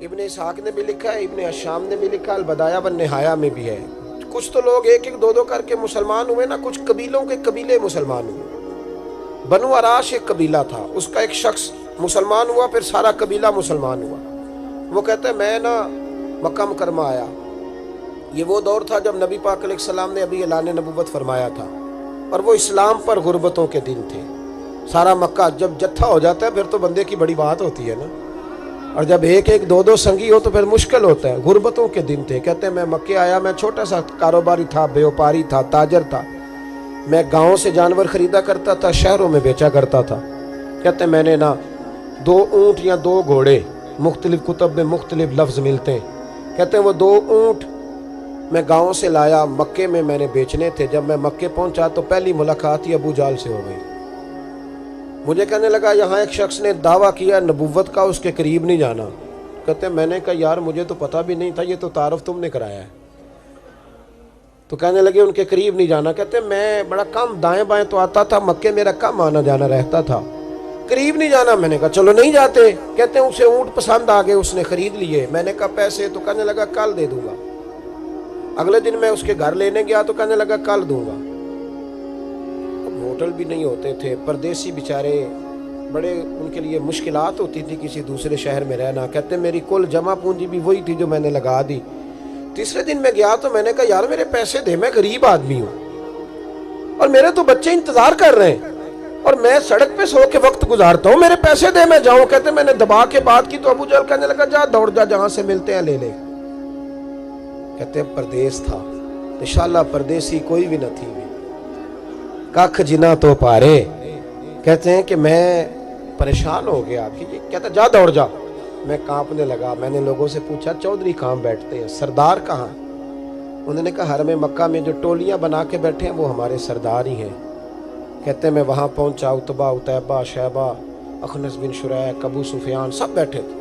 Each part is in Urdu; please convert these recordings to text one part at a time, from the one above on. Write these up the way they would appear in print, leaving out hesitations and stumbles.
ابن اسحاق نے بھی لکھا ہے, ابن اشام نے بھی لکھا, البدایہ والنہایہ میں بھی ہے. کچھ تو لوگ ایک ایک دو دو کر کے مسلمان ہوئے نا, کچھ قبیلوں کے قبیلے مسلمان ہوئے. بنو عراش ایک قبیلہ تھا, اس کا ایک شخص مسلمان ہوا, پھر سارا قبیلہ مسلمان ہوا. وہ کہتے ہیں میں نا مکہ مکرمہ آیا. یہ وہ دور تھا جب نبی پاک علیہ السلام نے ابھی اعلان نبوت فرمایا تھا, اور وہ اسلام پر غربتوں کے دن تھے. سارا مکہ جب جتھا ہو جاتا ہے پھر تو بندے کی بڑی بات ہوتی ہے نا, اور جب ایک ایک دو دو سنگی ہو تو پھر مشکل ہوتا ہے. غربتوں کے دن تھے. کہتے ہیں میں مکے آیا, میں چھوٹا سا کاروباری تھا, بیوپاری تھا, تاجر تھا. میں گاؤں سے جانور خریدا کرتا تھا, شہروں میں بیچا کرتا تھا. کہتے ہیں میں نے نا 2 اونٹ یا 2 گھوڑے, مختلف کتب میں مختلف لفظ ملتے ہیں. کہتے ہیں وہ 2 اونٹ میں گاؤں سے لایا, مکے میں نے بیچنے تھے. جب میں مکے پہنچا تو پہلی ملاقات ہی ابو جال سے ہو گئی. مجھے کہنے لگا یہاں ایک شخص نے دعویٰ کیا نبوت کا, اس کے قریب نہیں جانا. کہتے ہیں میں نے کہا یار مجھے تو پتہ بھی نہیں تھا, یہ تو تعارف تم نے کرایا ہے. تو کہنے لگے ان کے قریب نہیں جانا. کہتے ہیں میں بڑا کم دائیں بائیں تو آتا تھا, مکے میرا کم آنا جانا رہتا تھا, قریب نہیں جانا. میں نے کہا چلو نہیں جاتے. کہتے ہیں اسے اونٹ پسند آ گئے, اس نے خرید لیے. میں نے کہا پیسے؟ تو کہنے لگا کل دے دوں گا. اگلے دن میں اس کے گھر لینے گیا تو کہنے لگا کل دوں گا. ہوٹل بھی نہیں ہوتے تھے, پردیسی بیچارے, بڑے ان کے لیے مشکلات ہوتی تھی کسی دوسرے شہر میں رہنا. کہتے ہیں میری کل جمع پونجی بھی وہی تھی جو میں نے لگا دی. تیسرے دن میں گیا تو میں نے کہا یار میرے پیسے دے, میں غریب آدمی ہوں اور میرے تو بچے انتظار کر رہے ہیں, اور میں سڑک پہ سو کے وقت گزارتا ہوں, میرے پیسے دے میں جاؤں. کہتے ہیں میں نے دبا کے بات کی تو ابو جہل کہنے لگا جا دوڑ جا, جہاں سے ملتے ہیں لے لے. کہتے ہیں پردیس تھا, انشاءاللہ پردیسی کوئی بھی نہ تھی. ککھ جنا تو پارے. کہتے ہیں کہ میں پریشان ہو گیا. کہتا جا دوڑ جا. میں کانپنے لگا. میں نے لوگوں سے پوچھا چودھری کہاں بیٹھتے ہیں, سردار کہاں؟ انہوں نے کہا حرم مکہ میں جو ٹولیاں بنا کے بیٹھے ہیں وہ ہمارے سردار ہی ہیں. کہتے ہیں میں وہاں پہنچا, اتبا, اتیبہ, شیبہ, اخنس بن شریح, ابو سفیان سب بیٹھے تھے.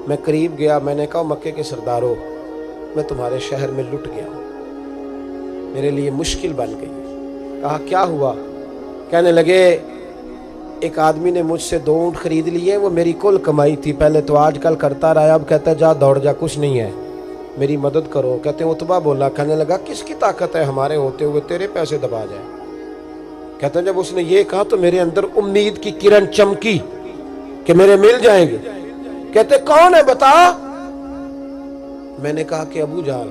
میں قریب گیا. میں نے کہا مکے کے سردارو, میں تمہارے شہر میں لٹ گیا ہوں, میرے لیے مشکل بن گئی. کہا کیا ہوا؟ کہنے لگے ایک آدمی نے مجھ سے 2 اونٹ خرید لیے, وہ میری کل کمائی تھی, پہلے تو آج کل کرتا رہا, اب کہتا ہے جا دوڑ جا, کچھ نہیں ہے, میری مدد کرو. کہتے ہیں اتبا بولا. کہنے لگا کس کی طاقت ہے ہمارے ہوتے ہوئے تیرے پیسے دبا جائے. کہتے ہیں جب اس نے یہ کہا تو میرے اندر امید کی کرن چمکی کہ میرے مل جائیں گے. کہتے کون ہے بتا؟ میں نے کہا کہ ابو جہل.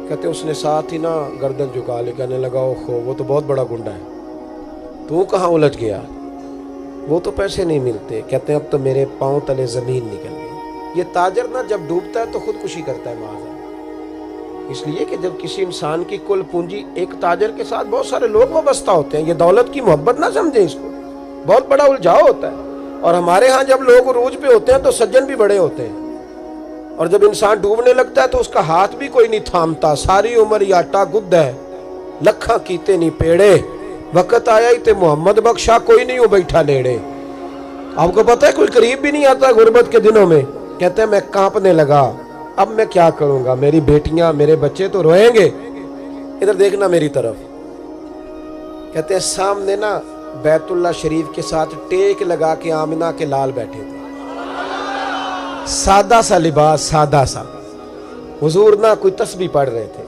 کہتے اس نے ساتھ ہی نا گردن جھکا لی. کہنے لگا اوہو وہ تو بہت بڑا گنڈا ہے, تو کہاں الجھ گیا؟ وہ تو پیسے نہیں ملتے. کہتے ہیں اب تو میرے پاؤں تلے زمین نکل گئی. یہ تاجر نا جب ڈوبتا ہے تو خودکشی کرتا ہے معاذ, اس لیے کہ جب کسی انسان کی کل پونجی, ایک تاجر کے ساتھ بہت سارے لوگ وابستہ ہوتے ہیں. یہ دولت کی محبت نہ سمجھیں, اس کو بہت بڑا الجھاؤ ہوتا ہے. اور ہمارے ہاں جب لوگ عروج پہ ہوتے ہیں تو سجن بھی بڑے ہوتے ہیں, اور جب انسان ڈوبنے لگتا ہے تو اس کا ہاتھ بھی کوئی نہیں تھامتا. ساری عمر یہ آٹا گد ہے, لکھاں کیتے نہیں پیڑے, وقت آیا ہی تے محمد بخشا, کوئی نہیں ہو بیٹھا لیڑے. آپ کو پتہ ہے کوئی قریب بھی نہیں آتا غربت کے دنوں میں. کہتے ہیں میں کانپنے لگا, اب میں کیا کروں گا, میری بیٹیاں میرے بچے تو روئیں گے. ادھر دیکھنا میری طرف. کہتے ہیں سامنے نا بیت اللہ شریف کے ساتھ ٹیک لگا کے آمنہ کے لال بیٹھے تھے, سادہ سا لباس, سادہ سا. حضور نہ کوئی تسبیح پڑھ رہے تھے.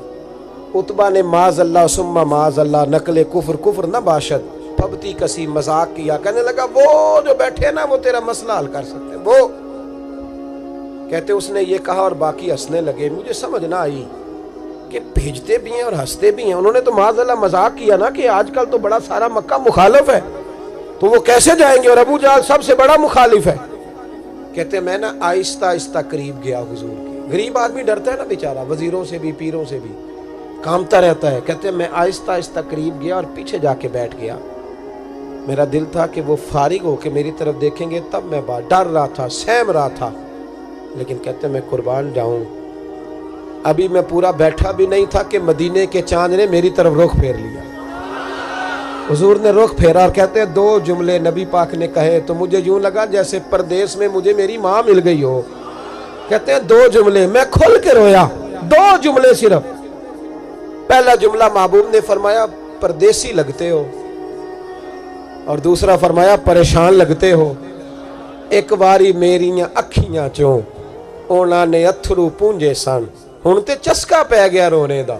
اتبا نے معاذ اللہ ثم معاذ اللہ, نقل کفر, کفر نہ باشد, پھبتی کسی مذاق کیا. کہنے لگا وہ جو بیٹھے نا وہ تیرا مسئلہ حل کر سکتے ہیں, وہ. کہتے اس نے یہ کہا اور باقی ہنسنے لگے. مجھے سمجھ نہ آئی کہ بھیجتے بھی ہیں اور ہنستے بھی ہیں. انہوں نے تو معاذ اللہ مذاق کیا نا کہ آج کل تو بڑا سارا مکہ مخالف ہے, تو وہ کیسے جائیں گے, اور ابو جہل سب سے بڑا مخالف ہے. کہتے ہیں میں نا آہستہ آہستہ قریب گیا حضور کے. غریب آدمی ڈرتا ہے نا بیچارہ, وزیروں سے بھی پیروں سے بھی کامتا رہتا ہے. کہتے ہیں میں آہستہ آہستہ قریب گیا اور پیچھے جا کے بیٹھ گیا. میرا دل تھا کہ وہ فارغ ہو کے میری طرف دیکھیں گے, تب میں ڈر رہا تھا, سہم رہا تھا. لیکن کہتے ہیں میں قربان جاؤں, ابھی میں پورا بیٹھا بھی نہیں تھا کہ مدینے کے چاند نے میری طرف رخ پھیر لیا. حضور نے رخ پھیرا اور کہتے ہیں 2 جملے نبی پاک نے کہے تو مجھے یوں لگا جیسے پردیس میں مجھے میری ماں مل گئی ہو. کہتے ہیں 2 جملے, میں کھل کے رویا. 2 جملے صرف. پہلا جملہ محبوب نے فرمایا پردیسی لگتے ہو, اور دوسرا فرمایا پریشان لگتے ہو. ایک باری میریاں اکھیاں چوں ਉਹਨਾਂ ਨੇ ਅਥਰੂ ਪੂੰਝੇ ਸਨ। ਹੁਣ ਤੇ ਚਸਕਾ ਪੈ ਗਿਆ ਰੋਣੇ ਦਾ,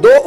2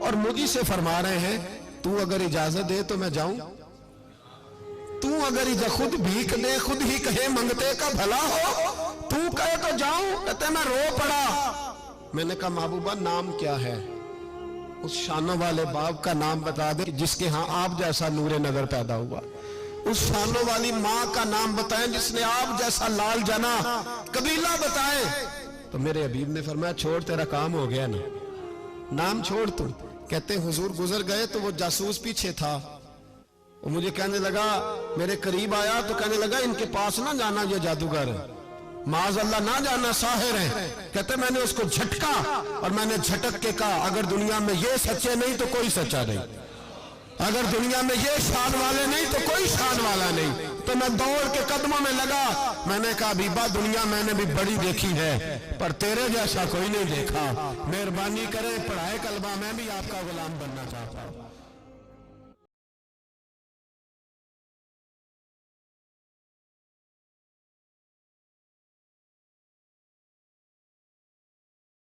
اور مجھے سے فرما رہے ہیں تو اگر اجازت دے تو میں جاؤں، تو اگر خود بھیک دے، خود ہی کہے منگتے کا بھلا ہو، تو کہے تو جاؤں۔ کہتے میں رو پڑا۔ میں نے کہا محبوبہ نام کیا ہے؟ اس شانوں والے باپ کا نام بتا دے جس کے ہاں آپ جیسا نور نظر پیدا ہوا، اس شانوں والی ماں کا نام بتائیں جس نے آپ جیسا لال جنا، قبیلہ بتائیں۔ تو میرے حبیب نے فرمایا چھوڑ تیرا کام ہو گیا نا، نام چھوڑ تو۔ کہتے ہیں حضور گزر گئے تو وہ جاسوس پیچھے تھا، وہ مجھے کہنے لگا، میرے قریب آیا تو کہنے لگا ان کے پاس نہ جانا، یہ جادوگر ہے، معاذ اللہ نہ جانا، ساحر ہیں۔ کہتے میں نے اس کو جھٹکا اور میں نے جھٹک کے کہا اگر دنیا میں یہ سچے نہیں تو کوئی سچا نہیں، اگر دنیا میں یہ شان والے نہیں تو کوئی شان والا نہیں۔ تو میں دوڑ کے قدموں میں لگا، میں نے کہا حبیبہ دنیا میں نے بھی بڑی دیکھی ہے پر تیرے جیسا کوئی نہیں دیکھا، مہربانی کرے پڑھائے کلمہ، میں بھی آپ کا غلام بننا چاہتا ہوں۔